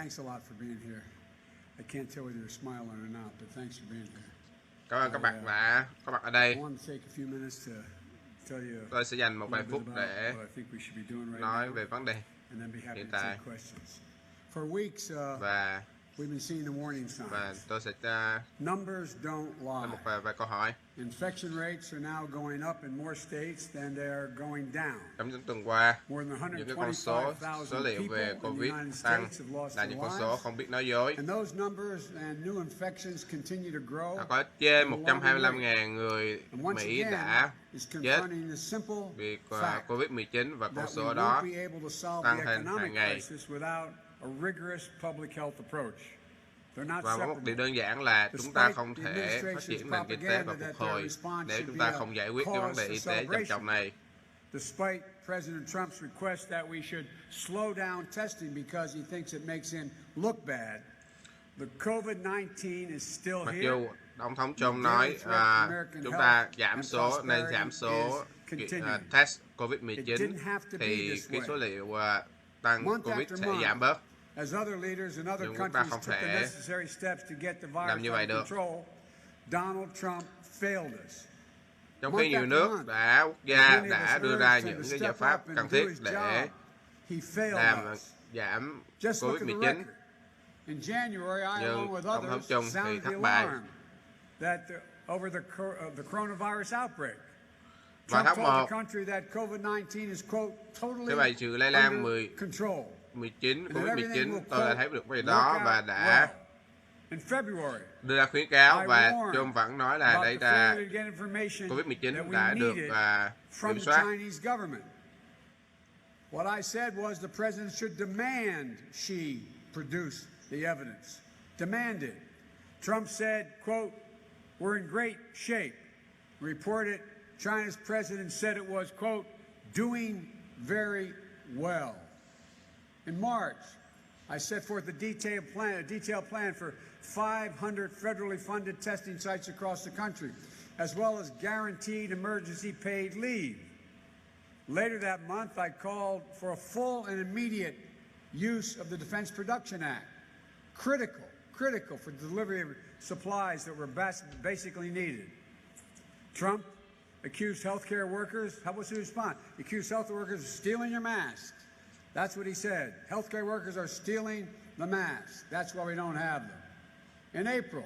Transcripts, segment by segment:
Thanks a lot for being here. I can't tell whether you're smiling or not, but thanks for being here. Cảm ơn các bạn đã có mặt ở đây. I want to take a few minutes to tell you Tôi sẽ dành một vài phút để what I think we should be doing right nói now, về vấn đề and then be happy hiện to tại. take questions. For weeks, và we've been seeing the warning và signs. tôi sẽ Numbers don't có lie. một vài câu hỏi. Infection rates are now going up in more states than they are going down. Trong những tuần qua, More than những cái con số 125,000 liệu people về in the Covid United tăng States have lost là their những con số lives. không biết nói dối. And those numbers and new infections continue to grow. Có trên 125.000 người And once Mỹ again, đã is chết confronting the simple vì fact Covid-19 và con that we số won't đó be able to solve tăng the hơn hàng economic ngày. crisis without a rigorous public health approach. They're not Và có một điều separable. đơn giản là chúng ta không thể phát triển nền kinh tế và phục hồi nếu chúng ta không giải quyết cái vấn đề y tế trầm trọng này. Despite President Trump's request that we should slow down testing because he thinks it makes him look bad, the COVID-19 is still Mặc here. dù Tổng thống Trump nói chúng ta nên giảm số test Covid-19 thì cái số liệu tăng Covid sẽ giảm bớt. As other leaders in other Nhưng chúng ta countries không took the thể necessary steps to get the làm virus như vậy under được. control, Donald Trump failed us. Trong khi nhiều nước quốc gia đã đưa ra những cái giải pháp cần thiết để làm giảm Covid-19, In January, I, nhưng along with Tổng thống others, Trung thì sounded the thất bại. alarm that over the coronavirus outbreak. Vào Trump tháng told 1, the country that COVID-19 is, quote, totally cái bài trừ lây lan under control. Covid-19 tôi đã thấy được cái đó và đã In February, đưa ra khuyến cáo, và Trump vẫn nói là đây là Covid-19 đã được kiểm soát. What I said was the president should demand she produce the evidence. Demand it. Trump said, quote, we're in great shape. Reported China's president said it was, quote, doing very well. In March, I set forth a detailed plan for 500 federally funded testing sites across the country, as well as guaranteed emergency paid leave. Later that month, I called for a full and immediate use of the Defense Production Act, critical for the delivery of supplies that were basically needed. Trump accused healthcare workers, how was he respond? He accused health workers of stealing your masks. That's what he said. Healthcare workers are stealing the masks. That's why we don't have them. In April,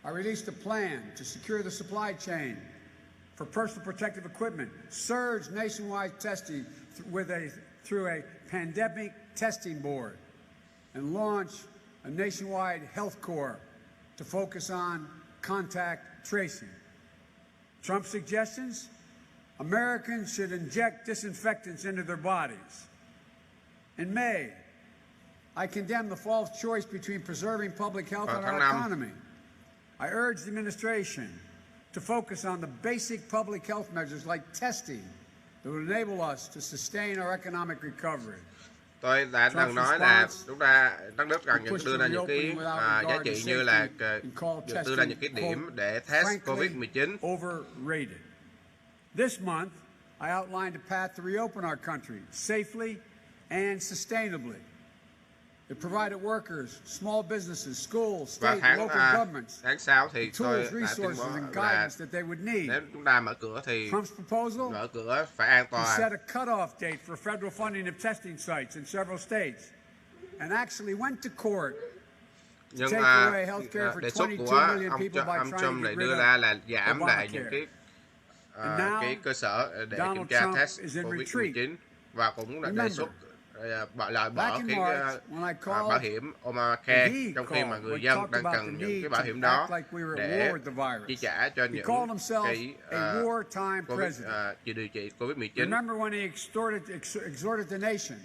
I released a plan to secure the supply chain for personal protective equipment, surge nationwide testing through a pandemic testing board, and launch a nationwide health corps to focus on contact tracing. Trump's suggestions? Americans should inject disinfectants into their bodies. In May, I condemned the false choice between preserving public health and our economy. I urged the administration to focus on the basic public health measures like testing that would enable us to sustain our economic recovery. Tôi đã từng nói là chúng ta đất nước cần đưa ra những cái giá trị như là đưa ra những cái điểm để test Covid-19. Overrated. This month, I outlined a path to reopen our country safely and sustainably. It provided workers, small businesses, schools, state and local governments tháng sau thì tôi tools, đã resources, and guidance that they would need. Nếu chúng ta mở cửa thì Trump's proposal mở cửa phải an he toàn. set a cutoff date for federal funding of testing sites in several states, and actually went to court to take away health care for đề xuất 22 của million people by ông trying Trump to lại get đưa rid ra of là giảm lại những cái cơ sở để kiểm tra test Covid-19, và cũng đã đề xuất loại bỏ cái bảo hiểm Obamacare, trong khi mà người dân đang cần những cái bảo hiểm đó để chi trả cho những cái điều trị Covid-19.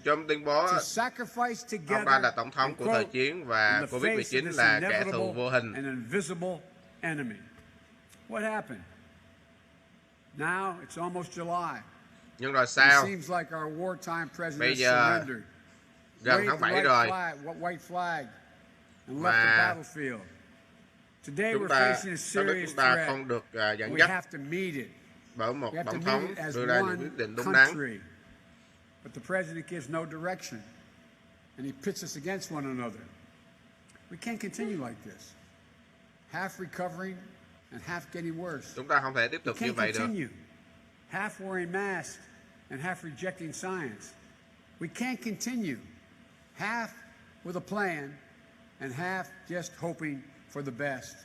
Trong tuyên bố, ông ta là tổng thống của thời chiến và Covid-19 là kẻ thù vô hình. Now it's almost July. Nhưng rồi sao? Bây giờ gần tháng 7 rồi mà chúng ta không được dẫn dắt bởi một tổng thống đưa ra những quyết định đúng đắn. But the president gives no direction, and he pits us against one another. We can't continue like this. Half recovering and half getting worse. Chúng ta không thể tiếp tục như vậy được. Half wearing masks and half rejecting science. We can't continue. Half with a plan and half just hoping for the best.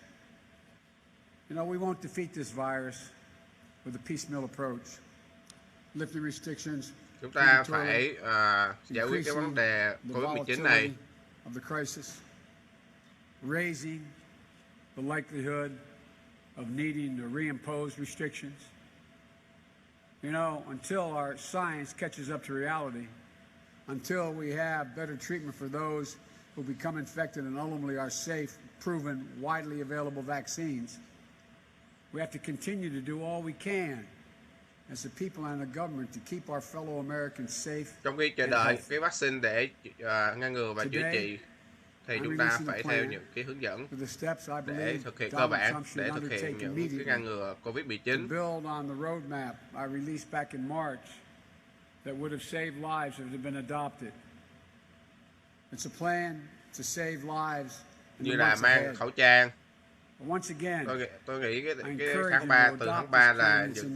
You know, we won't defeat this virus with a piecemeal approach. Lifting restrictions. Chúng ta phải giải quyết cái vấn đề COVID-19 này. Of the crisis, raising the likelihood of needing to reimpose restrictions. You know, until our science catches up to reality, until we have better treatment for those who become infected and ultimately are safe, proven, widely available vaccines, we have to continue to do all we can as the people and the government to keep our fellow Americans safe. Trong khi chờ đợi cái vaccine để ngăn ngừa và chữa trị, thì chúng ta phải theo những cái hướng dẫn để thực hiện cơ bản, để thực hiện những cái ngăn ngừa COVID-19. Build on the roadmap I released back in March that would have saved lives if it had been adopted. It's a plan to save lives như là mang khẩu trang. Once again, tôi nghĩ cái tháng 3, từ tháng 3 là những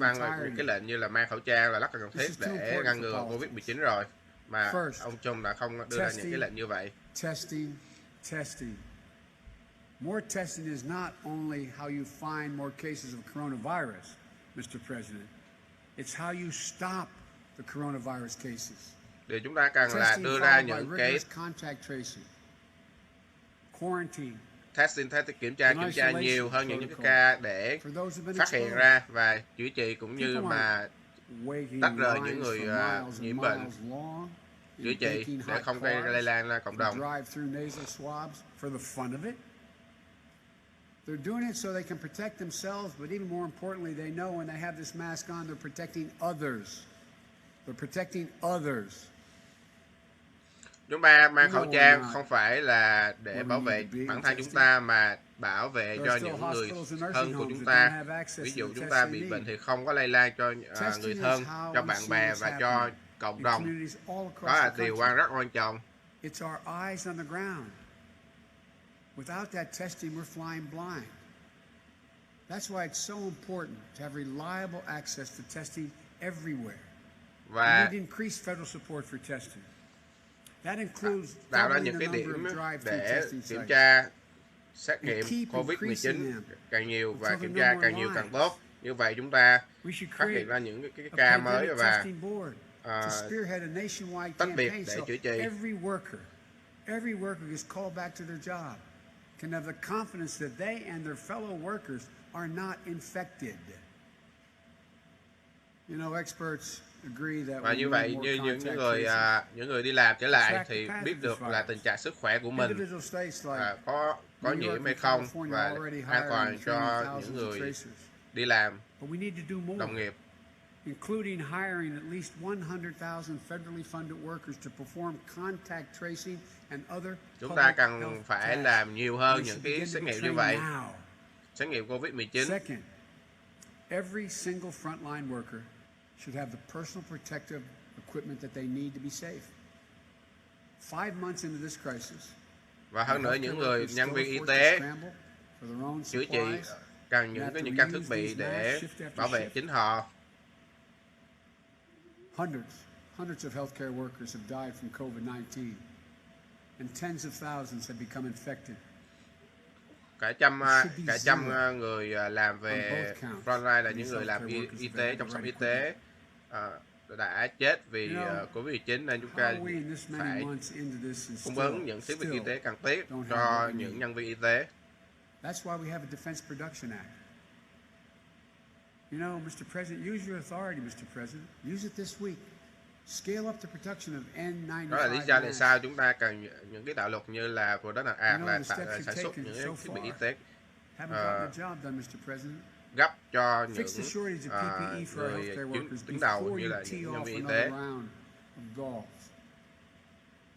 cái lệnh như là mang khẩu trang là rất là cần thiết để ngăn ngừa COVID-19 rồi, mà ông Trump đã không đưa ra những cái lệnh như vậy. Testing. More testing is not only how you find more cases of coronavirus, Mr. President. It's how you stop the coronavirus cases. Để chúng ta cần là đưa ra những cái contact tracing, quarantine, testing, kiểm tra nhiều hơn những cái ca để phát hiện ra và chữa trị, cũng như mà tách rời những người nhiễm bệnh, chữa trị để không gây lây lan ra cộng đồng. They're doing it so they can protect themselves, but even more importantly, they know when they have this mask on, they're protecting others. They're protecting others. Chúng ta mang khẩu trang không phải là để bảo vệ bản thân chúng ta, mà bảo vệ cho những người thân của chúng ta. Ví dụ chúng ta bị bệnh thì không có lây lan cho người thân, cho bạn bè và cho cộng đồng. Đó là điều rất quan trọng. It's our eyes on the ground. Without that testing, we're flying blind. That's why it's so important to have reliable access to testing everywhere. We need increased federal support for testing. That includes tạo ra những cái điểm để kiểm tra xét nghiệm COVID-19 càng nhiều và kiểm tra càng nhiều càng tốt. Như vậy chúng ta phát hiện ra những cái ca mới và tách biệt để chữa trị. Every worker is called back to their job can have the confidence that they and their fellow workers are not infected. You know, experts agree that. Và như vậy, như những người đi làm trở lại thì biết được là tình trạng sức khỏe của mình có nhiễm hay không, và an toàn cho những người đi làm, đồng nghiệp. Including hiring at least 100,000 federally funded workers to perform contact tracing and other. Chúng ta cần phải làm nhiều hơn những cái xét nghiệm như vậy, xét nghiệm COVID-19. Second, every single frontline worker should have the personal protective equipment that they need to be safe. 5 months into this crisis. Và hơn nữa, những người nhân viên y tế chữa trị cần những trang thiết bị để bảo vệ chính họ. Hundreds of healthcare workers have died from COVID-19, and tens of thousands have become infected. Cả trăm người làm về frontline là những người làm y tế, chăm sóc y tế đã chết vì COVID-19, nên chúng ta phải cung ứng những thiết bị y tế cần thiết cho những nhân viên y tế. That's why we have a Defense Production Act. You know, Mr. President, use your authority, Mr. President. Use it this week. Scale up the production of N95. Đó là lý do tại sao chúng ta cần những cái đạo luật như là Production Act, là sản xuất những thiết bị y tế gấp cho những người đứng đầu như là những nhân viên y tế.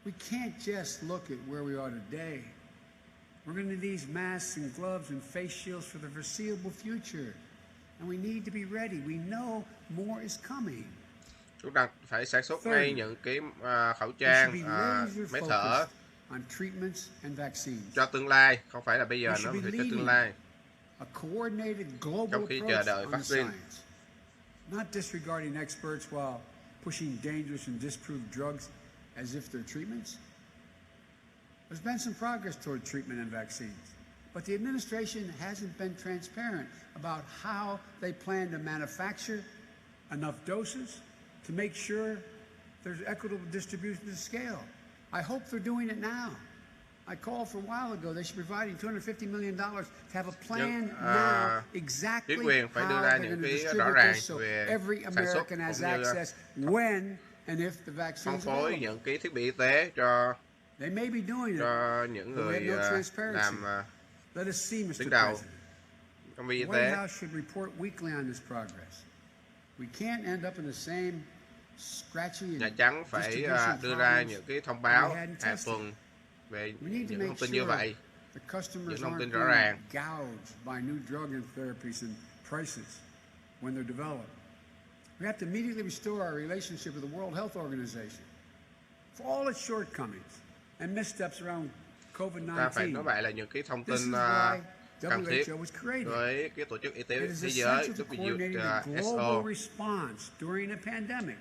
We can't just look at where we are today. We're going to need these masks and gloves and face shields for the foreseeable future. And we need to be ready. We know more is coming. Chúng ta phải sản xuất ngay những cái khẩu trang, máy thở on treatments and vaccines. Cho tương lai, không phải là bây giờ nữa, mà phải cho tương lai. A coordinated global Trong khi chờ approach đợi on the vaccine. science, not disregarding experts while pushing dangerous and disproved drugs as if they're treatments. There's been some progress toward treatment and vaccines, but the administration hasn't been transparent about how they plan to manufacture enough doses to make sure there's equitable distribution to scale. I hope they're doing it now. I called for a while ago. They should be providing $250 million to have a plan now exactly how they're going to distribute this so every American has access when and if the vaccine is phân phối available. những cái thiết bị y tế cho They may be doing cho it, những but we người have no transparency. làm Let us see, Mr. đứng đầu President. trong The y White tế. House should report weekly on this progress. We can't end up in the same scratchy Nhà and Trắng phải distribution đưa ra problems những cái thông báo we hadn't hàng tested. tuần về We need to những make thông tin như sure vậy. the customers Những thông aren't tin being rõ ràng. gouged by new drug and therapies and prices when they're developed. We have to immediately restore our relationship with the World Health Organization for all its shortcomings and missteps around Ta phải COVID-19. nói vậy là những cái thông This is tin why cần thiết WHO was created. với cái tổ chức y tế It is thế giới, essential to coordinating a WHO. global response during a pandemic.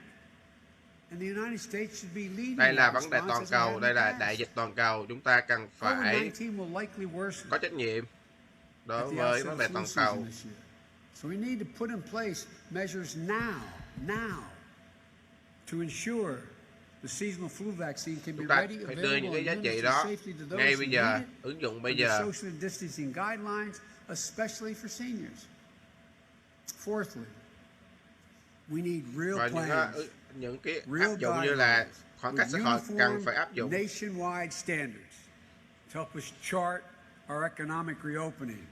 And the United States should be leading Đây là that vấn đề response toàn as it has cầu, in đây the là past. đại dịch toàn cầu. Chúng ta cần phải COVID-19 will likely worsen có trách nhiệm đối at the với outset vấn of đề flu toàn season cầu. this year. So we need to put in place measures now to ensure the seasonal flu vaccine can be Chúng ta ready, phải đưa available, những cái and giá trị administered đó safely to those ngay who bây need giờ, it, ứng dụng bây under giờ. social distancing guidelines, especially for seniors. Fourthly, we need real Và plans, những cái real áp dụng như là guidelines khoảng cách with xã hội cần uniform phải áp dụng. nationwide standards to help us chart our economic reopening.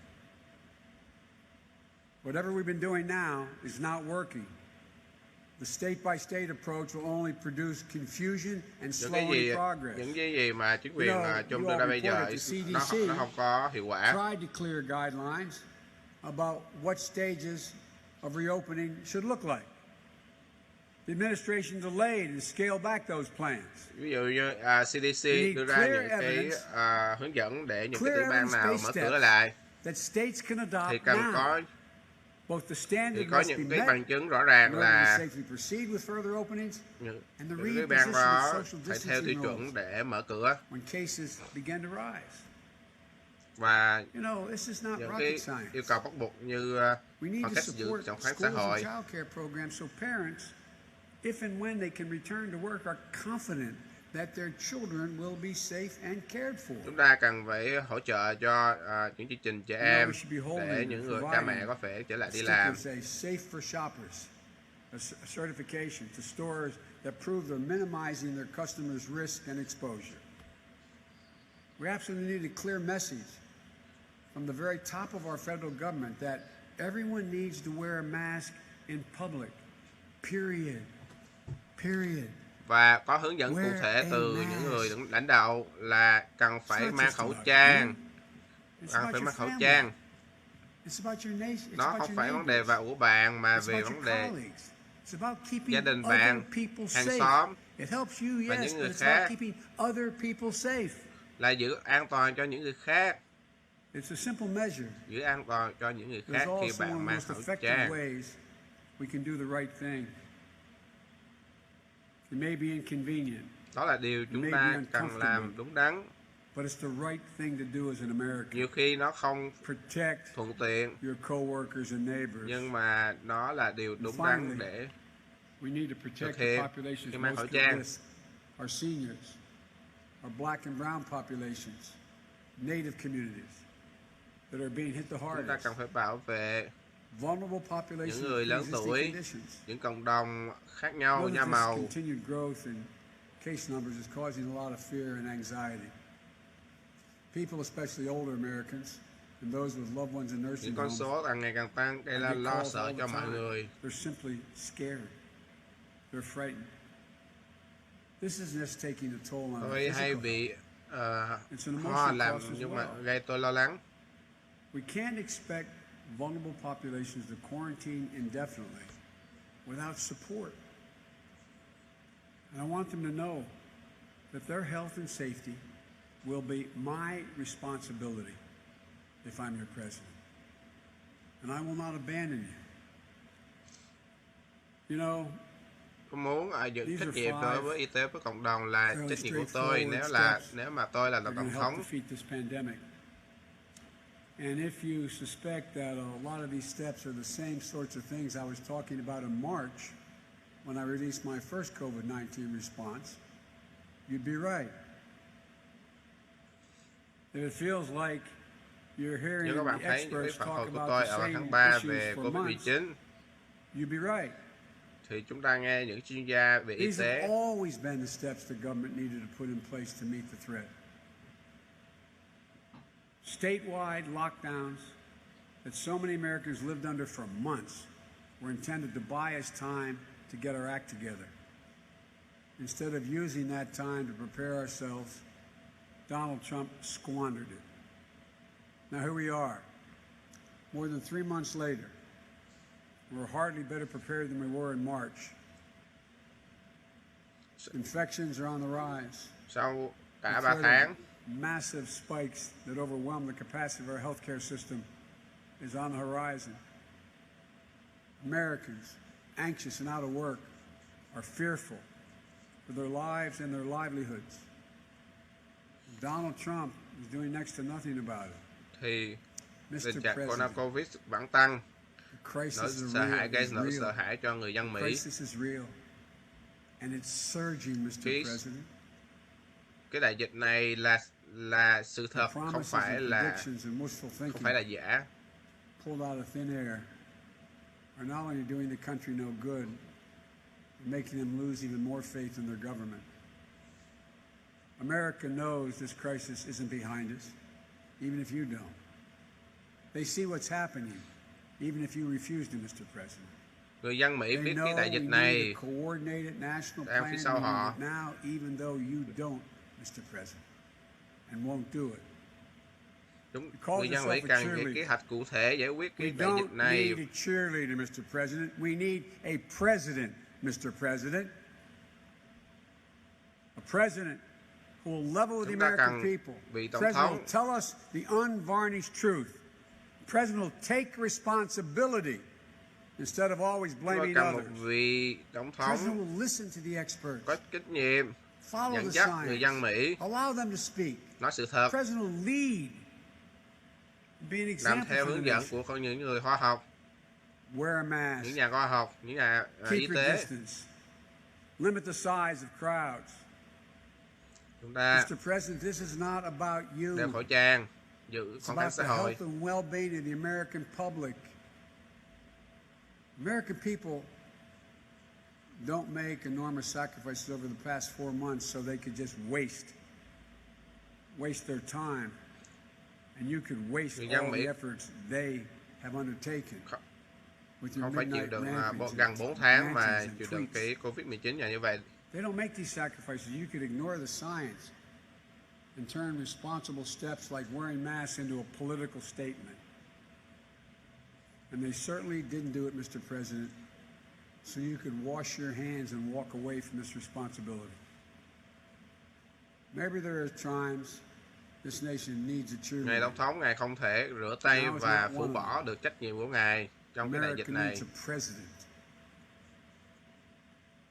Whatever we've been doing now is not working. The state-by-state approach will only produce confusion and Những cái slowing gì progress. những cái gì mà chính quyền Trump you đưa all ra bây giờ reported the CDC nó không có hiệu quả. tried to clear guidelines about what stages of reopening should look like. The administration delayed and scaled back those plans. Ví dụ như CDC đưa ra những cái hướng dẫn để những cái tiểu bang nào mở cửa lại That states can adopt thì cần now. có Both the standard có must be những cái met bằng chứng rõ in ràng order to là safely proceed with further openings, những and the cái bang reimposition đó of social phải theo tiêu distancing chuẩn rules để mở cửa. when cases began to rise. Và You know, this is not những cái rocket science. yêu cầu bắt buộc như We need khoảng to cách giữ support trọng khoán xã schools hội. and child care programs so parents, if and when they can return to work, are confident that their children will be safe and cared for. Chúng ta cần phải hỗ trợ cho những chương trình trẻ em để những người cha mẹ có thể trở lại đi làm. Stickers say safe for shoppers, a certification to stores that prove they're minimizing their customers' risk and exposure. We absolutely need a clear message from the very top of our federal government that everyone needs to wear a mask in public. Period. Và có hướng dẫn cụ thể từ những người lãnh đạo là cần phải mang khẩu trang. Nó không phải vấn đề của bạn mà về vấn đề gia đình bạn, hàng xóm và những người khác, là giữ an toàn cho những người khác. Giữ an toàn cho những người khác khi bạn mang khẩu trang. Đó là điều chúng ta cần làm đúng đắn. Nhiều khi nó không thuận tiện, nhưng mà nó là điều đúng đắn để thực hiện khi mang khẩu trang. Our seniors, our black and brown populations, native communities that are being hit the hardest. Chúng ta cần phải bảo vệ Vulnerable populations, những người lớn tuổi, những cộng đồng khác nhau, da màu. Continued growth in case numbers is causing a lot of fear and anxiety. People, especially older Americans and those with loved ones in nursing Những con homes, số càng ngày càng tăng, gây ra lo sợ cho mọi người. They're simply scared. They're frightened. This is just taking a toll on Tôi hay bị ho làm nhưng mà gây tôi lo lắng. We can't expect vulnerable populations to quarantine indefinitely without support. And I want them to know that their health and safety will be my responsibility if I'm your president. And I will not abandon you. You know, tôi muốn giữ trách nhiệm đối với y tế với cộng đồng là trách nhiệm của tôi nếu mà tôi là tổng thống. And if you suspect that a lot of these steps are the same sorts of things I was talking about in March when I released my first COVID-19 response, you'd be right. If it feels like you're hearing the experts talk about the same issues for months, you'd be right. Thì chúng ta nghe những chuyên gia về y These tế. have always been the steps the government needed to put in place to meet the threat. Statewide lockdowns that so many Americans lived under for months were intended to buy us time to get our act together. Instead of using that time to prepare ourselves, Donald Trump squandered it. Now here we are, more than 3 months later. We're hardly better prepared than we were in March. Infections are on the rise. Sau cả 3 tháng, massive spikes that overwhelm the capacity of our healthcare system is on the horizon. Americans, anxious and out of work, are fearful for their lives and their livelihoods. Donald Trump is doing next to nothing about it. Thì tình trạng Covid vẫn tăng. Nỗi sợ hãi gây nỗi sợ hãi cho người dân Mỹ. Cái đại dịch này là sự thật, không phải là giả. Pulled out of thin air are not only doing the country no good, but making them lose even more faith in their government. America knows this crisis isn't behind us, even if you don't. They see what's happening, even if you refuse to, Mr. President. Người dân Mỹ biết cái đại dịch này đang phía sau họ. Now, even though you don't, Mr. President, and won't do it. Người dân Mỹ cần những kế hoạch cụ thể giải quyết cái đại dịch này. We don't need a cheerleader, Mr. President. We need a president, Mr. President. A president who will level with the American people. A president will tell us the unvarnished truth. A president will take responsibility instead of always blaming others. A president will listen to the experts. Có trách nhiệm, dẫn dắt người dân Mỹ. Allow them to speak. Nói sự thật. A president will lead. Làm theo hướng dẫn của những người khoa học, những nhà khoa học, những nhà y tế. Limit the size of crowds. Chúng ta Mr. President, this is not about you. Đeo khẩu trang, giữ khoảng cách xã hội. It's about the health and well-being of the American public. American people don't make enormous sacrifices over the past 4 months so they could just waste their time. And you could waste all the efforts they have undertaken. Không phải chịu đựng gần 4 tháng mà chịu đựng cái Covid-19 như vậy. They don't make these sacrifices. You could ignore the science and turn responsible steps like wearing masks into a political statement. And they certainly didn't do it, Mr. President, so you could wash your hands and walk away from this responsibility. Maybe there are times this nation needs a cheerleader. Ngài Tổng thống, Ngài không thể rửa tay và phủ bỏ được trách nhiệm của Ngài trong cái đại dịch này.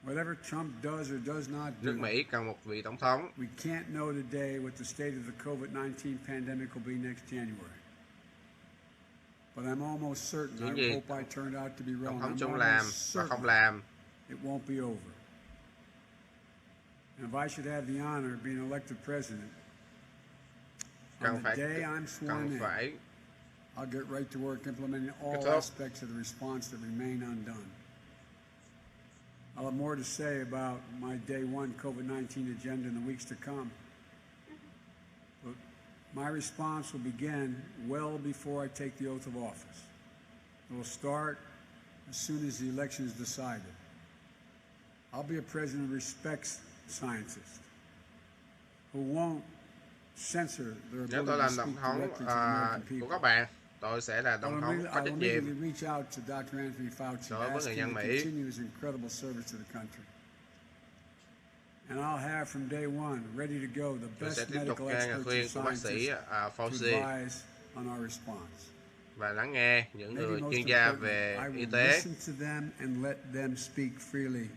Whatever Trump does or does not do, nước Mỹ cần một vị tổng thống. We can't know today what the state of the COVID-19 pandemic will be next January. But I'm almost certain. I hope I turned out to be wrong. Tổng thống Trung làm và không làm. It won't be over. And if I should have the honor of being elected president, on the day I'm sworn in, I'll get right to work implementing all aspects of the response that remain undone. I'll have more to say about my day one COVID-19 agenda in the weeks to come. But my response will begin well before I take the oath of office. It will start as soon as the election is decided. I'll be a president who respects scientists, who won't censor their ability to speak directly to the American people. Của các bạn, tôi sẽ là tổng thống có trách nhiệm đối với người dân Mỹ. And I'll have from day one ready to go the Tôi sẽ best tiếp tục medical nghe lời khuyên experts của and bác sĩ scientists to Fauci advise on our response. và lắng nghe những Maybe người most chuyên gia importantly, về I y will tế. listen to them and let them speak freely.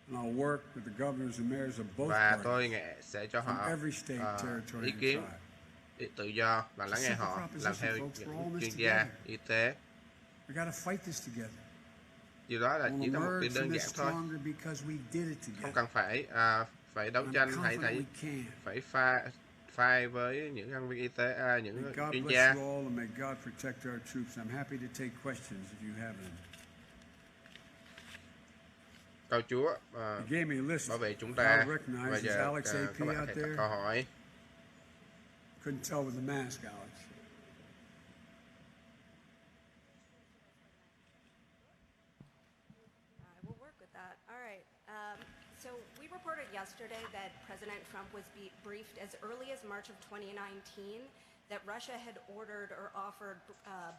And I'll work with the governors and mayors of both Và tôi parties sẽ cho from họ every state, territory, ý and kiến tribe. tự do và lắng nghe Simple họ làm proposition, theo folks. We're all in những this chuyên gia together. y tế. We got to fight this together. Điều đó là We'll chỉ là một emerge điều đơn from giản this thôi, stronger because we did it không together. cần phải đấu I'm tranh confident hay we can. phải phai với những nhân viên y tế, những May God chuyên bless gia. you all and may God protect our troops. I'm happy to take questions if you have them. Cầu Chúa He gave me a list. bảo vệ chúng I ta. recognize Bây is giờ Alex AP các bạn out hãy đặt there. câu hỏi. Couldn't tell with the mask, Alex. I will work with that. All right. So we reported yesterday that President Trump was briefed as early as March of 2019 that Russia had ordered or offered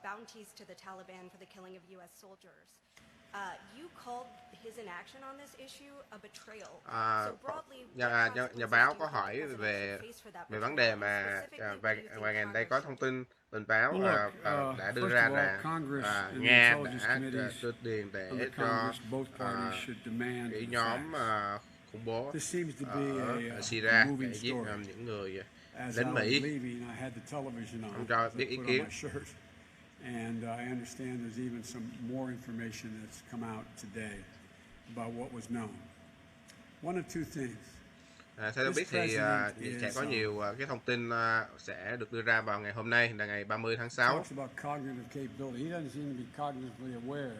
bounties to the Taliban for the killing of U.S. soldiers. You called his inaction on this issue a betrayal. So broadly, Nhà báo có hỏi về vấn đề mà và gần đây có thông tin tình báo đã đưa ra là Nga đã đưa tiền để cho cái nhóm khủng bố ở Syria để giết những người lính Mỹ. Ông cho biết ý kiến. And I understand there's even some more information that's come out today about what was known. One of two things. Theo tôi biết thì sẽ có nhiều cái thông tin sẽ được đưa ra vào ngày hôm nay là ngày 30 tháng 6. Talks about cognitive capability. He doesn't seem to be cognitively aware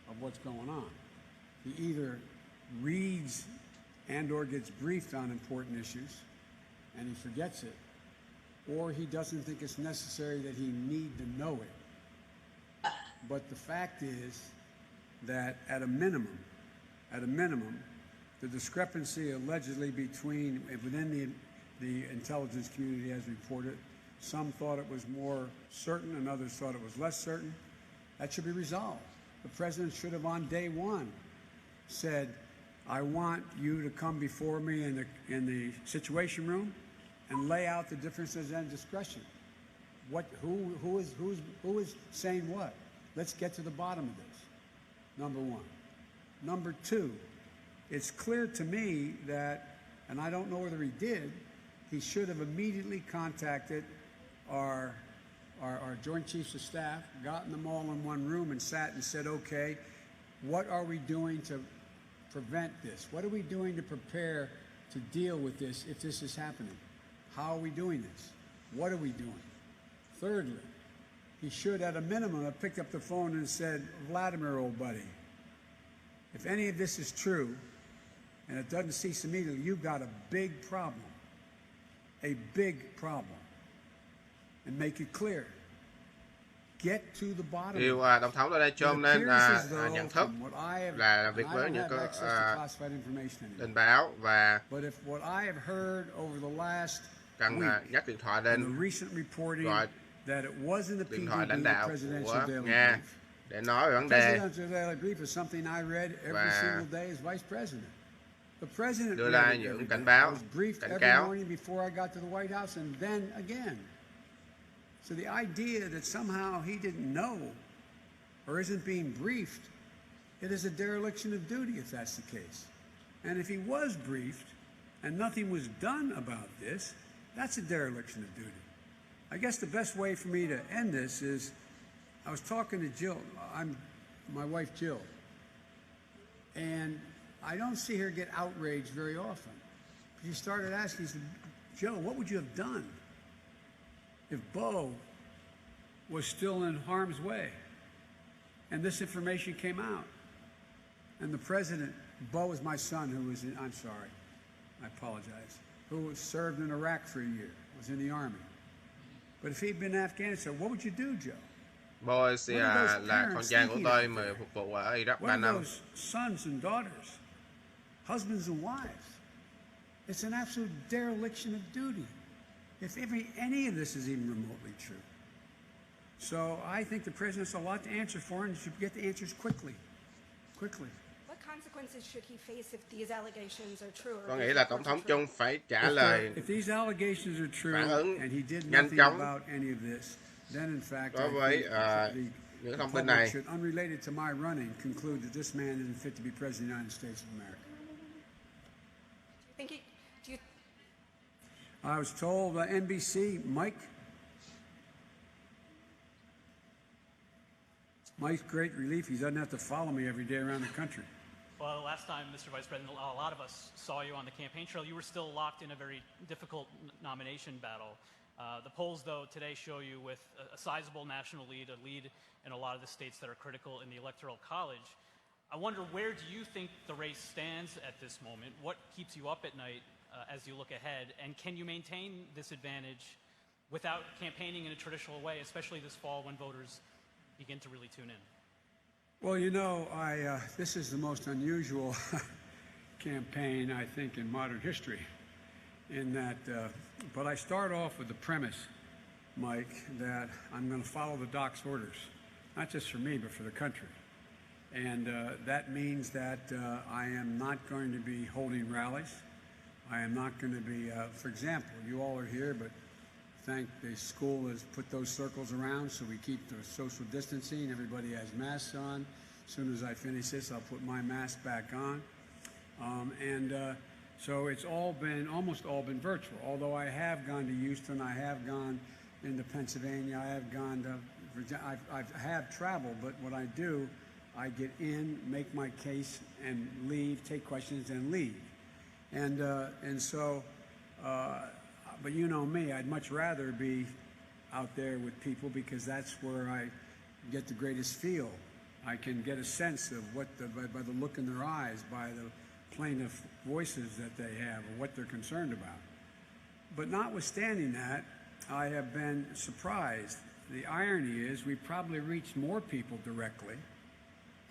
of what's going on. He either reads and or gets briefed on important issues and he forgets it, or he doesn't think it's necessary that he need to know it. But the fact is that at a minimum, the discrepancy allegedly within the intelligence community as reported, some thought it was more certain and others thought it was less certain. That should be resolved. The president should have on day one said, I want you to come before me in the Situation Room and lay out the differences and discretion. Who is saying what? Let's get to the bottom of this, number one. Number two, it's clear to me that, and I don't know whether he did, he should have immediately contacted our Joint Chiefs of Staff, gotten them all in one room and sat and said, okay, what are we doing to prevent this? What are we doing to prepare to deal with this if this is happening? How are we doing this? What are we doing? Thirdly, he should, at a minimum, have picked up the phone and said, Vladimir, old buddy, if any of this is true, and it doesn't cease immediately, you've got a big problem. A big problem. And make it clear. Get to the bottom of it. Điều Tổng thống Donald Trump nên nhận thức là làm việc với những tình báo và cần nhắc điện thoại lên gọi điện thoại lãnh đạo của Nga để nói về vấn đề và đưa ra những cảnh báo, cảnh cáo. So the idea that somehow he didn't know or isn't being briefed, it is a dereliction of duty if that's the case. And if he was briefed and nothing was done about this, that's a dereliction of duty. I guess the best way for me to end this is, I was talking to Jill, my wife Jill, and I don't see her get outraged very often. She started asking, she said, Joe, what would you have done if Bo was still in harm's way and this information came out? And the president, Bo is my son who was in, I'm sorry, I apologize, who served in Iraq for a year, was in the army. But if he'd been in Afghanistan, what would you do, Joe? Bo là con trai của tôi mà phục vụ ở Iraq 3 năm. What are those sons and daughters, husbands and wives? It's an absolute dereliction of duty. If any of this is even remotely true. So I think the president has a lot to answer for, and he should get the answers quickly. Quickly. What consequences consequences should he face if these allegations are true? Có nghĩa là Tổng thống Trung phải trả lời If these allegations are true phản ứng and he did nhanh nothing chóng about any of this, then in fact đối I với think những the thông tin public này. should, unrelated to my running, conclude that this man isn't fit to be president of the United States of America. I was told NBC, Mike's great relief. He doesn't have to follow me every day around the country. Well, last time, Mr. Vice President, a lot of us saw you on the campaign trail. You were still locked in a very difficult nomination battle. The polls, though, today show you with a sizable national lead, a lead in a lot of the states that are critical in the Electoral College. I wonder, where do you think the race stands at this moment? What keeps you up at night as you look ahead? And can you maintain this advantage without campaigning in a traditional way, especially this fall when voters begin to really tune in? Well, you know, this is the most unusual campaign, I think, in modern history. In that, but I start off with the premise, Mike, that I'm going to follow the doc's orders, not just for me, but for the country. And that means that I am not going to be holding rallies. I am not going to be, for example, you all are here, but thank the school has put those circles around so we keep the social distancing. Everybody has masks on. As soon as I finish this, I'll put my mask back on. So it's almost all been virtual. Although I have gone to Houston, I have gone into Pennsylvania, I have gone to Virginia, I have traveled, but what I do, I get in, make my case, and leave, take questions, and leave. But you know me, I'd much rather be out there with people because that's where I get the greatest feel. I can get a sense of what by the look in their eyes, by the plaintive voices that they have or what they're concerned about. But notwithstanding that, I have been surprised. The irony is we probably reached more people directly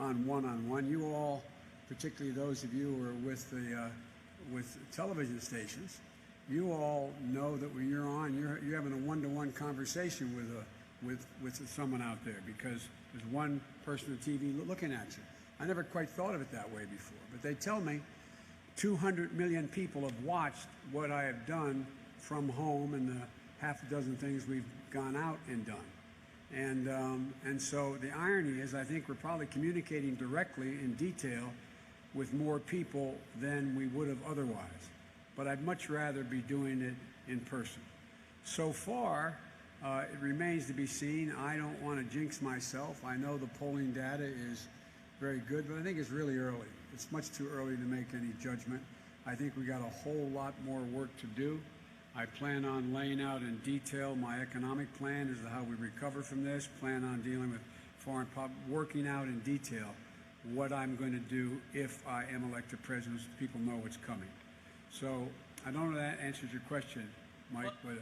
on one-on-one. You all, particularly those of you who are with television stations, you all know that when you're on, you're having a one-to-one conversation with someone out there because there's one person on TV looking at you. I never quite thought of it that way before, but they tell me 200 million people have watched what I have done from home and the half a dozen things we've gone out and done. And so the irony is I think we're probably communicating directly in detail with more people than we would have otherwise. But I'd much rather be doing it in person. So far, it remains to be seen. I don't want to jinx myself. I know the polling data is very good, but I think it's really early. It's much too early to make any judgment. I think we got a whole lot more work to do. I plan on laying out in detail my economic plan as to how we recover from this, plan on dealing with foreign policy, working out in detail what I'm going to do if I am elected president so people know what's coming. So I don't know if that answers your question, Mike, but...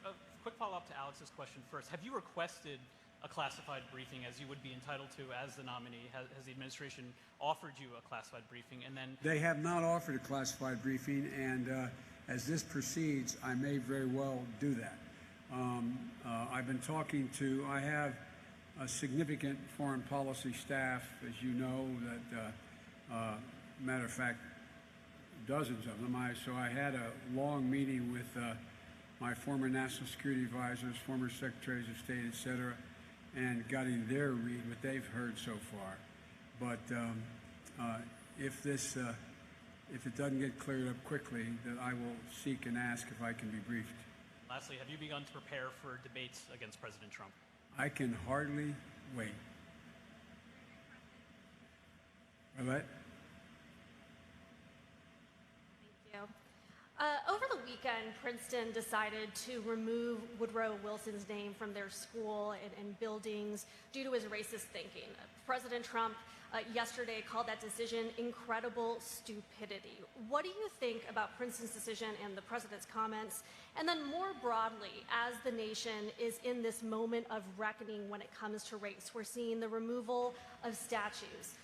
A quick follow-up to Alex's question first. Have you requested a classified briefing as you would be entitled to as the nominee? Has the administration offered you a classified briefing? And then they have not offered a classified briefing, and as this proceeds, I may very well do that. I've been talking to, I have a significant foreign policy staff, as you know, that, matter of fact, dozens of them. So I had a long meeting with my former national security advisors, former secretaries of state, et cetera, and getting their read, what they've heard so far. But if it doesn't get cleared up quickly, then I will seek and ask if I can be briefed. Lastly, have you begun to prepare for debates against President Trump? I can hardly wait. Robert? Thank you. Over the weekend, Princeton decided to remove Woodrow Wilson's name from their school and buildings due to his racist thinking. President Trump yesterday called that decision incredible stupidity. What do you think about Princeton's decision and the president's comments? And then more broadly, as the nation is in this moment of reckoning when it comes to race, we're seeing the removal of statues,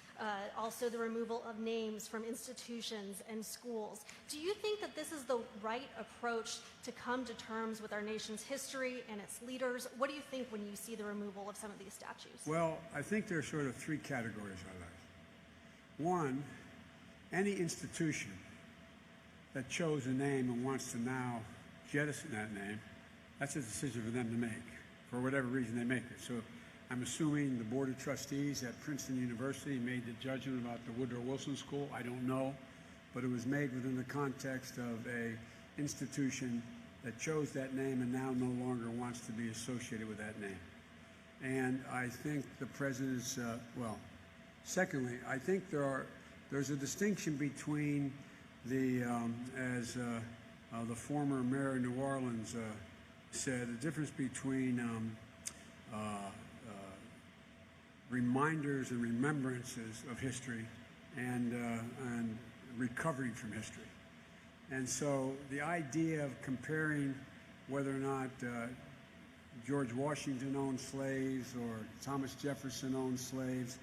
also the removal of names from institutions and schools. Do you think that this is the right approach to come to terms with our nation's history and its leaders? What do you think when you see the removal of some of these statues? Well, I think there are sort of three categories I like. One, any institution that chose a name and wants to now jettison that name, that's a decision for them to make, for whatever reason they make it. So I'm assuming the Board of Trustees at Princeton University made the judgment about the Woodrow Wilson School. I don't know, but it was made within the context of a institution that chose that name and now no longer wants to be associated with that name. And I think the president's, secondly, I think there's a distinction between the, as the former mayor of New Orleans said, the difference between reminders and remembrances of history and recovering from history. And so the idea of comparing whether or not George Washington owned slaves or Thomas Jefferson owned slaves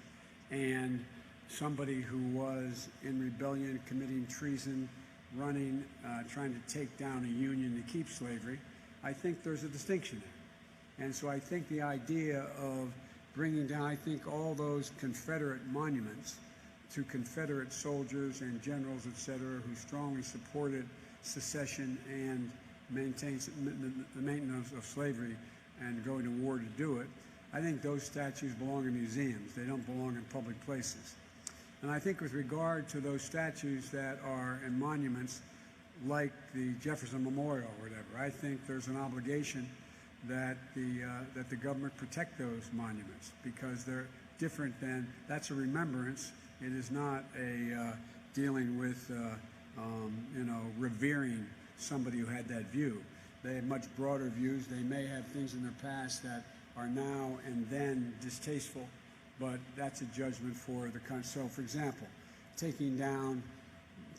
and somebody who was in rebellion, committing treason, running, trying to take down a union to keep slavery, I think there's a distinction there. And so I think the idea of bringing down, I think, all those Confederate monuments to Confederate soldiers and generals, et cetera, who strongly supported secession and the maintenance of slavery and going to war to do it, I think those statues belong in museums. They don't belong in public places. And I think with regard to those statues that are in monuments like the Jefferson Memorial or whatever, I think there's an obligation that the government protect those monuments because they're different than, that's a remembrance. It is not a dealing with, revering somebody who had that view. They have much broader views. They may have things in their past that are now and then distasteful, but that's a judgment for the country. So, for example, taking down,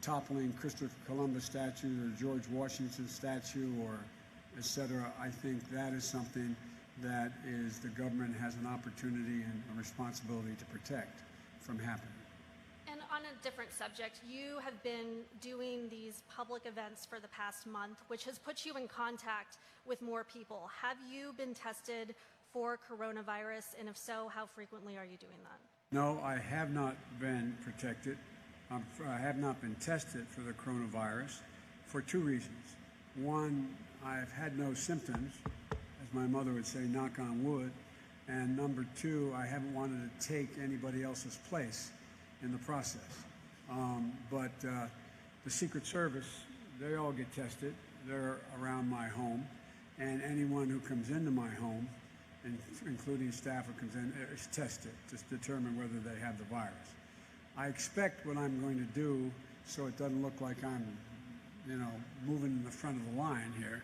toppling Christopher Columbus statue or George Washington statue or et cetera, I think that is something that is the government has an opportunity and a responsibility to protect from happening. And on a different subject, you have been doing these public events for the past month, which has put you in contact with more people. Have you been tested for coronavirus? And if so, how frequently are you doing that? No, I have not been protected. I have not been tested for the coronavirus for two reasons. One, I've had no symptoms, as my mother would say, knock on wood. And number two, I haven't wanted to take anybody else's place in the process. But the Secret Service, they all get tested. They're around my home. And anyone who comes into my home, including staff who comes in, is tested to determine whether they have the virus. I expect what I'm going to do, so it doesn't look like I'm, moving in the front of the line here,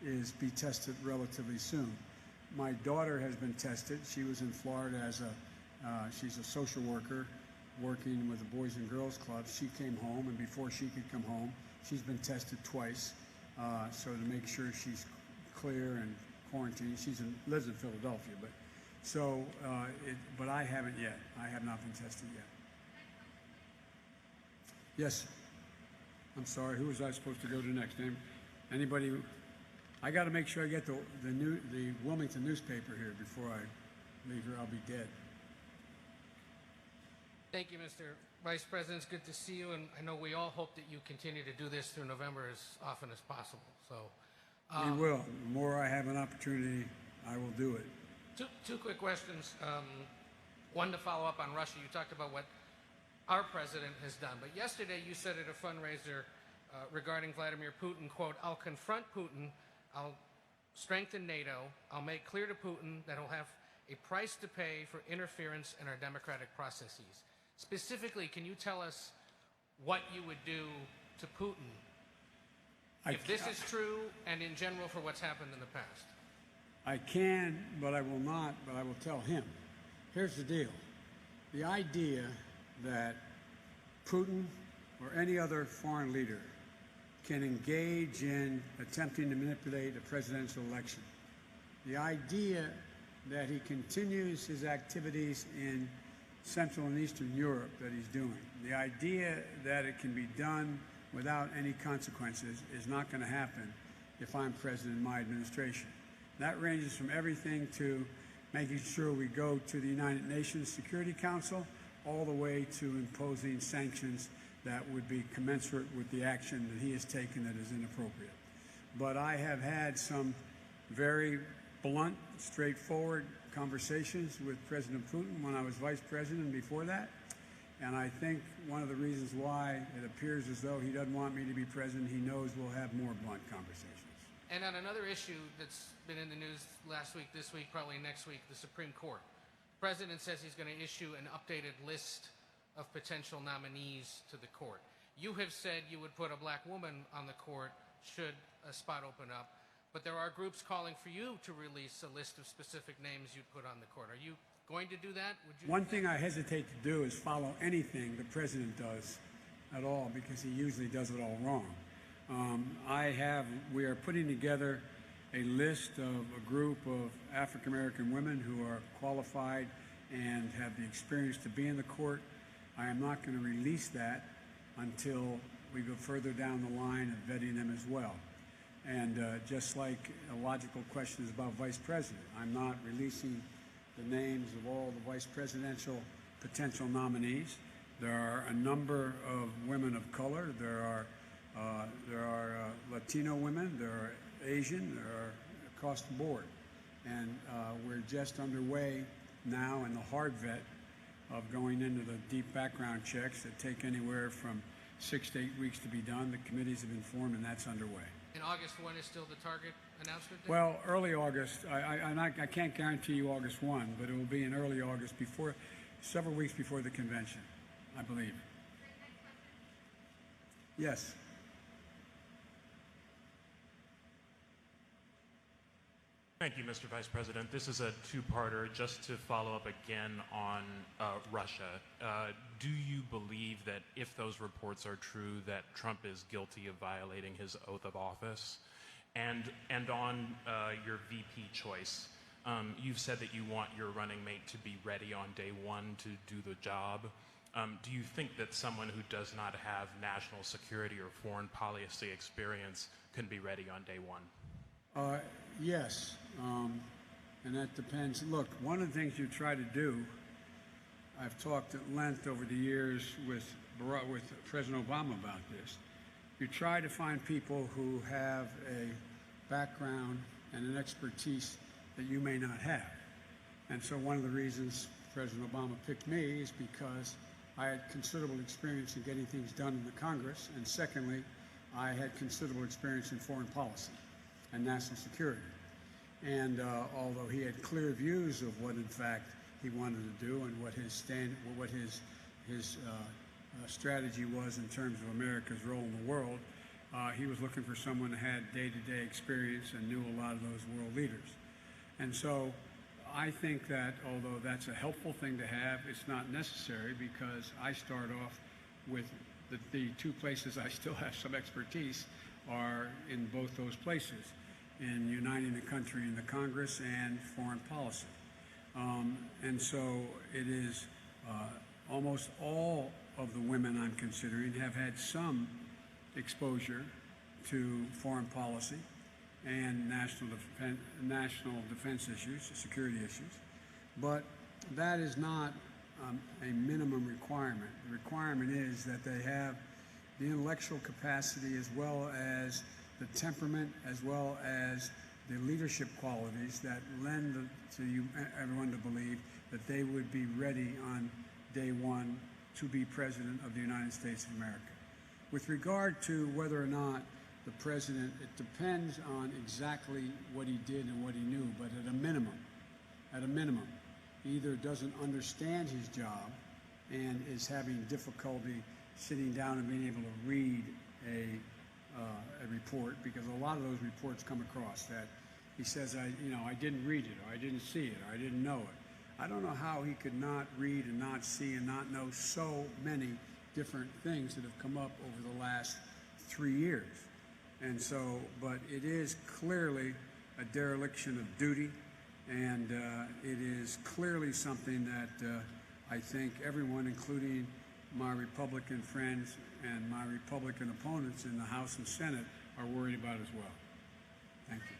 is be tested relatively soon. My daughter has been tested. She was in Florida as she's a social worker working with the Boys and Girls Club. She came home, and before she could come home, she's been tested twice, so to make sure she's clear and quarantined. She lives in Philadelphia, but I haven't yet. I have not been tested yet. Yes. I'm sorry. Who was I supposed to go to next? Anybody? I got to make sure I get the Wilmington newspaper here before I leave here. I'll be dead. Thank you, Mr. Vice President. It's good to see you, and I know we all hope that you continue to do this through November as often as possible. So we will. The more I have an opportunity, I will do it. Two quick questions. One to follow up on Russia. You talked about what our president has done, but yesterday you said at a fundraiser regarding Vladimir Putin, quote, "I'll confront Putin, I'll strengthen NATO, I'll make clear to Putin that he'll have a price to pay for interference in our democratic processes." Specifically, can you tell us what you would do to Putin if this is true and in general for what's happened in the past? I can, but I will not, but I will tell him. Here's the deal. The idea that Putin or any other foreign leader can engage in attempting to manipulate a presidential election, the idea that he continues his activities in Central and Eastern Europe that he's doing, the idea that it can be done without any consequences is not going to happen if I'm president in my administration. That ranges from everything to making sure we go to the United Nations Security Council all the way to imposing sanctions that would be commensurate with the action that he has taken that is inappropriate. But I have had some very blunt, straightforward conversations with President Putin when I was vice president and before that. And I think one of the reasons why it appears as though he doesn't want me to be president, he knows we'll have more blunt conversations. And on another issue that's been in the news last week, this week, probably next week, the Supreme Court. The president says he's going to issue an updated list of potential nominees to the court. You have said you would put a black woman on the court should a spot open up, but there are groups calling for you to release a list of specific names you'd put on the court. Are you going to do that? Would you? One thing I hesitate to do is follow anything the president does at all, because he usually does it all wrong. We are putting together a list of a group of African American women who are qualified and have the experience to be in the court. I am not going to release that until we go further down the line of vetting them as well. And just like a logical question is about vice president, I'm not releasing the names of all the vice presidential potential nominees. There are a number of women of color. There are Latino women. There are Asian. There are across the board. And we're just underway now in the hard vet of going into the deep background checks that take anywhere from 6 to 8 weeks to be done. The committees have been formed, and that's underway. In August 1 is still the target announcement date? Well, early August. I can't guarantee you August 1, but it will be in early August, several weeks before the convention, I believe. Yes. Thank you, Mr. Vice President. This is a two-parter just to follow up again on Russia. Do you believe that if those reports are true, that Trump is guilty of violating his oath of office? And on your VP choice, you've said that you want your running mate to be ready on day one to do the job. Do you think that someone who does not have national security or foreign policy experience can be ready on day one? Yes, and that depends. Look, one of the things you try to do, I've talked at length over the years with President Obama about this. You try to find people who have a background and an expertise that you may not have. And so one of the reasons President Obama picked me is because I had considerable experience in getting things done in the Congress, and secondly, I had considerable experience in foreign policy and national security. And although he had clear views of what, in fact, he wanted to do and what his strategy was in terms of America's role in the world, he was looking for someone who had day-to-day experience and knew a lot of those world leaders. And so I think that although that's a helpful thing to have, it's not necessary, because I start off with the two places I still have some expertise are in both those places, in uniting the country in the Congress and foreign policy. And so it is almost all of the women I'm considering have had some exposure to foreign policy and national defense issues, security issues. But that is not a minimum requirement. The requirement is that they have the intellectual capacity as well as the temperament, as well as the leadership qualities that lend everyone to believe that they would be ready on day one to be President of the United States of America. With regard to whether or not the President, it depends on exactly what he did and what he knew, but at a minimum, he either doesn't understand his job and is having difficulty sitting down and being able to read a report, because a lot of those reports come across that he says, I didn't read it, or I didn't see it, or I didn't know it. I don't know how he could not read and not see and not know so many different things that have come up over the last 3 years. And so, but it is clearly a dereliction of duty, and it is clearly something that I think everyone, including my Republican friends and my Republican opponents in the House and Senate, are worried about as well. Thank you.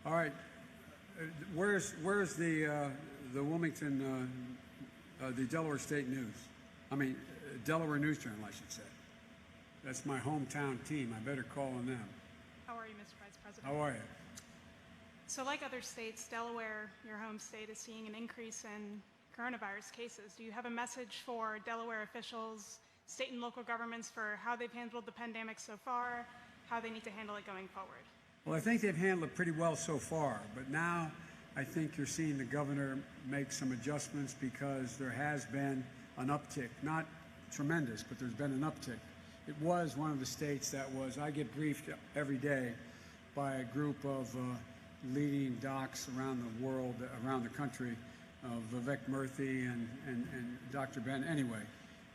All right, where's the Wilmington, the Delaware State News? Delaware News Journal, I should say. That's my hometown team. I better call on them. How are you, Mr. Vice President? How are you? So like other states, Delaware, your home state, is seeing an increase in coronavirus cases. Do you have a message for Delaware officials, state and local governments, for how they've handled the pandemic so far, how they need to handle it going forward? Well, I think they've handled it pretty well so far, but now I think you're seeing the governor make some adjustments because there has been an uptick. Not tremendous, but there's been an uptick. It was one of the states that was, I get briefed every day by a group of leading docs around the world, around the country, Vivek Murthy and Dr. Ben, anyway.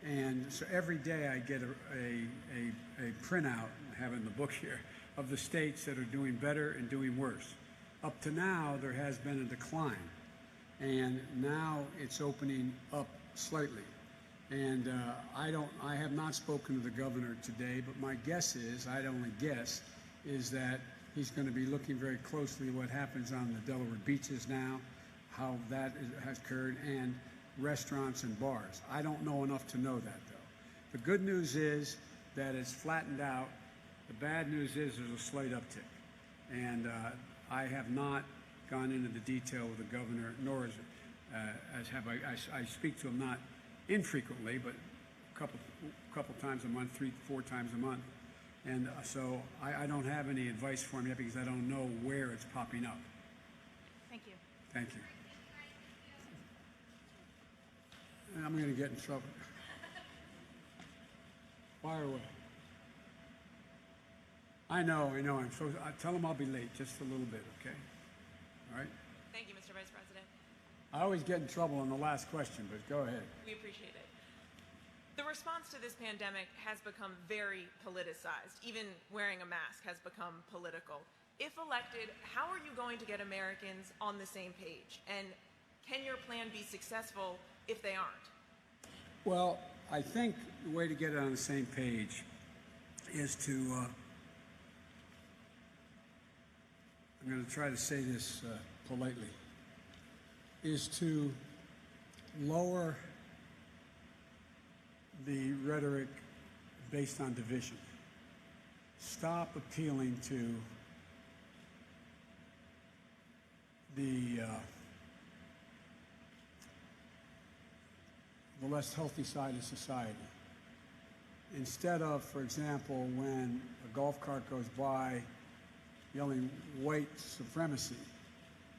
And so every day I get a printout, I have it in the book here, of the states that are doing better and doing worse. Up to now, there has been a decline, and now it's opening up slightly. And I have not spoken to the governor today, but my guess is, I'd only guess, is that he's going to be looking very closely at what happens on the Delaware beaches now, how that has occurred, and restaurants and bars. I don't know enough to know that, though. The good news is that it's flattened out. The bad news is there's a slight uptick. And I have not gone into the detail with the governor, nor is it, as have I speak to him not infrequently, but a couple times a month, 3-4 times a month. And so I don't have any advice for him yet because I don't know where it's popping up. Thank you. Thank you. And I'm going to get in trouble. Fire away. I know. I tell him I'll be late just a little bit, okay? All right? Thank you, Mr. Vice President. I always get in trouble on the last question, but go ahead. We appreciate it. The response to this pandemic has become very politicized. Even wearing a mask has become political. If elected, how are you going to get Americans on the same page? And can your plan be successful if they aren't? Well, I think the way to get it on the same page is to, I'm going to try to say this politely, is to lower the rhetoric based on division. Stop appealing to the less healthy side of society. Instead of, for example, when a golf cart goes by yelling white supremacy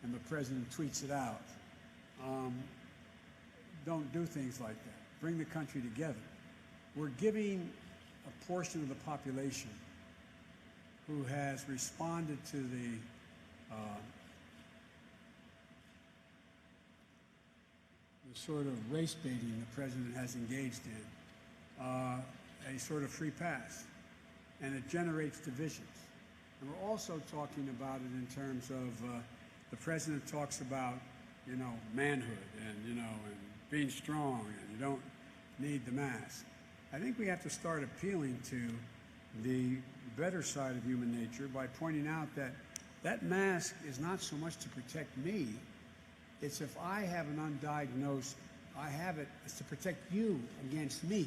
and the president tweets it out, don't do things like that. Bring the country together. We're giving a portion of the population who has responded to the sort of race baiting the president has engaged in, a sort of free pass, and it generates divisions. And we're also talking about it in terms of the president talks about, manhood and, and being strong, and you don't need the mask. I think we have to start appealing to the better side of human nature by pointing out that that mask is not so much to protect me. It's if I have an undiagnosed, it's to protect you against me.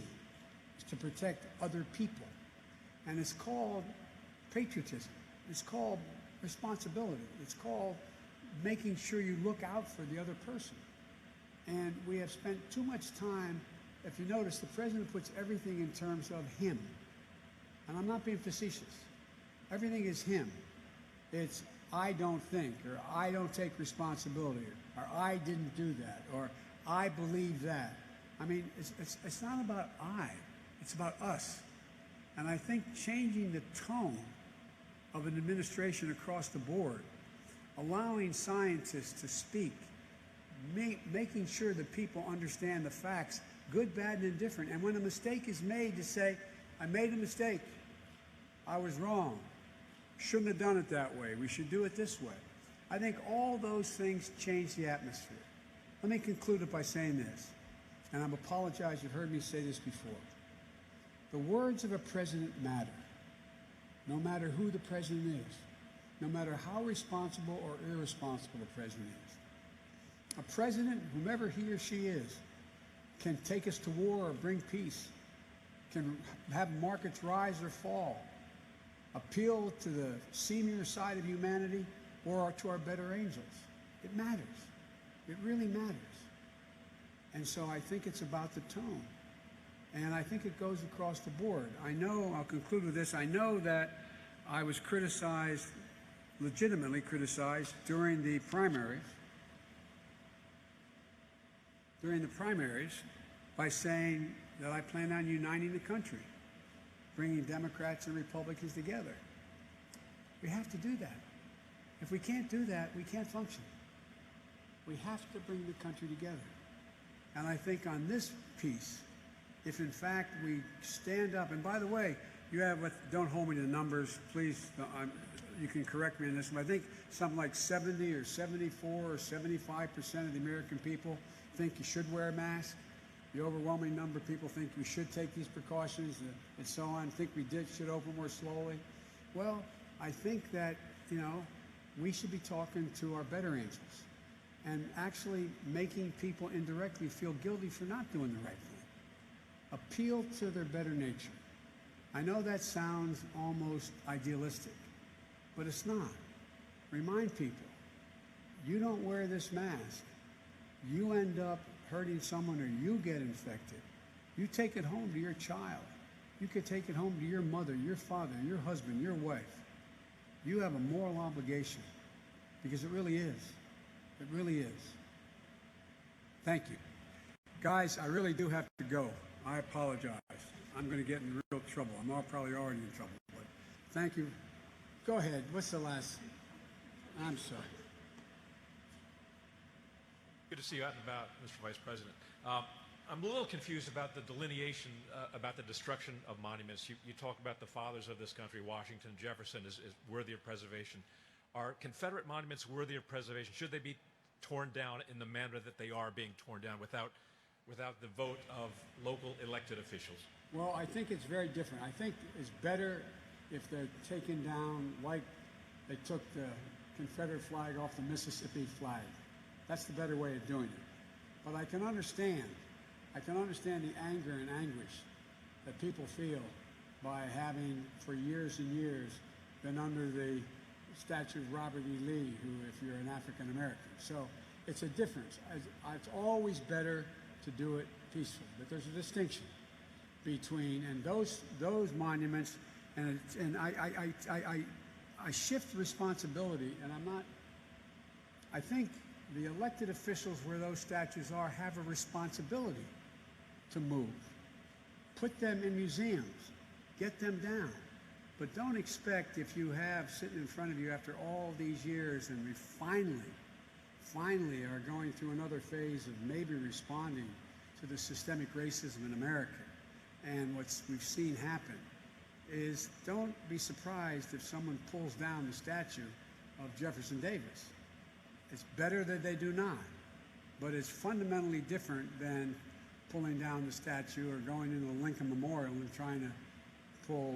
It's to protect other people. And it's called patriotism. It's called responsibility. It's called making sure you look out for the other person. And we have spent too much time, if you notice, the president puts everything in terms of him. And I'm not being facetious. Everything is him. It's I don't think, or I don't take responsibility, or I didn't do that, or I believe that. I mean, it's not about I, it's about us. And I think changing the tone of an administration across the board, allowing scientists to speak, making sure that people understand the facts, good, bad, and indifferent. And when a mistake is made, to say, I made a mistake. I was wrong. Shouldn't have done it that way. We should do it this way. I think all those things change the atmosphere. Let me conclude it by saying this, and I apologize, you've heard me say this before. The words of a president matter, no matter who the president is, no matter how responsible or irresponsible the president is. A president, whomever he or she is, can take us to war or bring peace, can have markets rise or fall, appeal to the senior side of humanity or to our better angels. It matters. It really matters. And so I think it's about the tone. And I think it goes across the board. I know, I'll conclude with this, I know that I was criticized, legitimately criticized, during the primaries by saying that I plan on uniting the country, bringing Democrats and Republicans together. We have to do that. If we can't do that, we can't function. We have to bring the country together. And I think on this piece, if in fact we stand up, and by the way, you have, don't hold me to the numbers, please, you can correct me on this, but I think something like 70 or 74 or 75% of the American people think you should wear a mask. The overwhelming number of people think we should take these precautions and so on, think we should open more slowly. Well, I think that, you know, we should be talking to our better angels and actually making people indirectly feel guilty for not doing the right thing. Appeal to their better nature. I know that sounds almost idealistic, but it's not. Remind people, you don't wear this mask, you end up hurting someone or you get infected. You take it home to your child. You could take it home to your mother, your father, your husband, your wife. You have a moral obligation because it really is. It really is. Thank you. Guys, I really do have to go. I apologize. I'm going to get in real trouble. I'm probably already in trouble. But thank you. Go ahead. What's the last? I'm sorry. Good to see you out and about, Mr. Vice President. I'm a little confused about the delineation about the destruction of monuments. You talk about the fathers of this country, Washington, Jefferson, is worthy of preservation. Are Confederate monuments worthy of preservation? Should they be torn down in the manner that they are being torn down without the vote of local elected officials? Well, I think it's very different. I think it's better if they're taken down like they took the Confederate flag off the Mississippi flag. That's the better way of doing it. But I can understand the anger and anguish that people feel by having, for years and years, been under the statue of Robert E. Lee, who, if you're an African American. So it's a difference. It's always better to do it peacefully, but there's a distinction between, and those monuments, and I shift responsibility, and I think the elected officials where those statues are have a responsibility to move. Put them in museums, get them down, but don't expect, if you have sitting in front of you after all these years and we finally are going through another phase of maybe responding to the systemic racism in America, and what we've seen happen is, don't be surprised if someone pulls down the statue of Jefferson Davis. It's better that they do not, but it's fundamentally different than pulling down the statue or going into the Lincoln Memorial and trying to pull,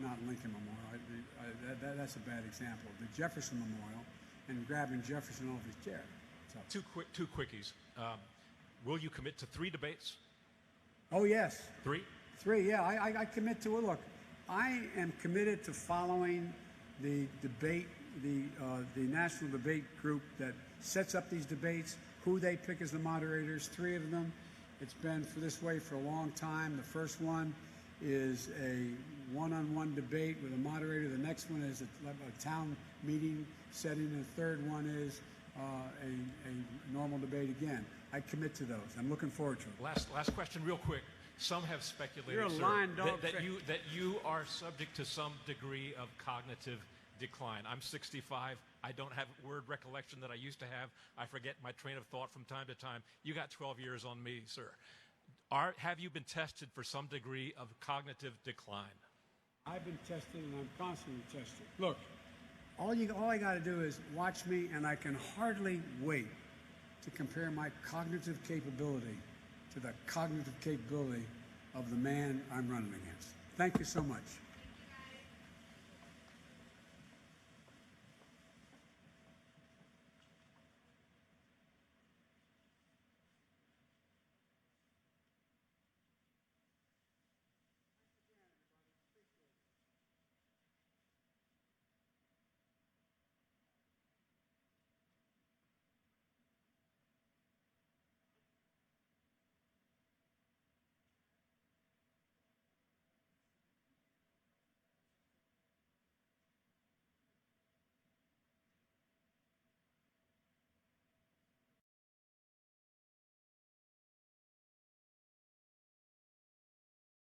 not Lincoln Memorial, that's a bad example, the Jefferson Memorial, and grabbing Jefferson off his chair. So. Two quickies. Will you commit to 3 debates? Oh, yes. 3? 3, yeah, I commit to it. Look, I am committed to following the debate, the national debate group that sets up these debates, who they pick as the moderators, 3 of them. It's been this way for a long time. The first one is a one-on-one debate with a moderator. The next one is a town meeting setting. And the third one is a normal debate again. I commit to those. I'm looking forward to it. Last question real quick. Some have speculated, sir, that you are subject to some degree of cognitive decline. I'm 65. I don't have word recollection that I used to have. I forget my train of thought from time to time. You got 12 years on me, sir. Have you been tested for some degree of cognitive decline? I've been tested, and I'm constantly tested. Look, all I got to do is watch me, and I can hardly wait to compare my cognitive capability to the cognitive capability of the man I'm running against. Thank you so much.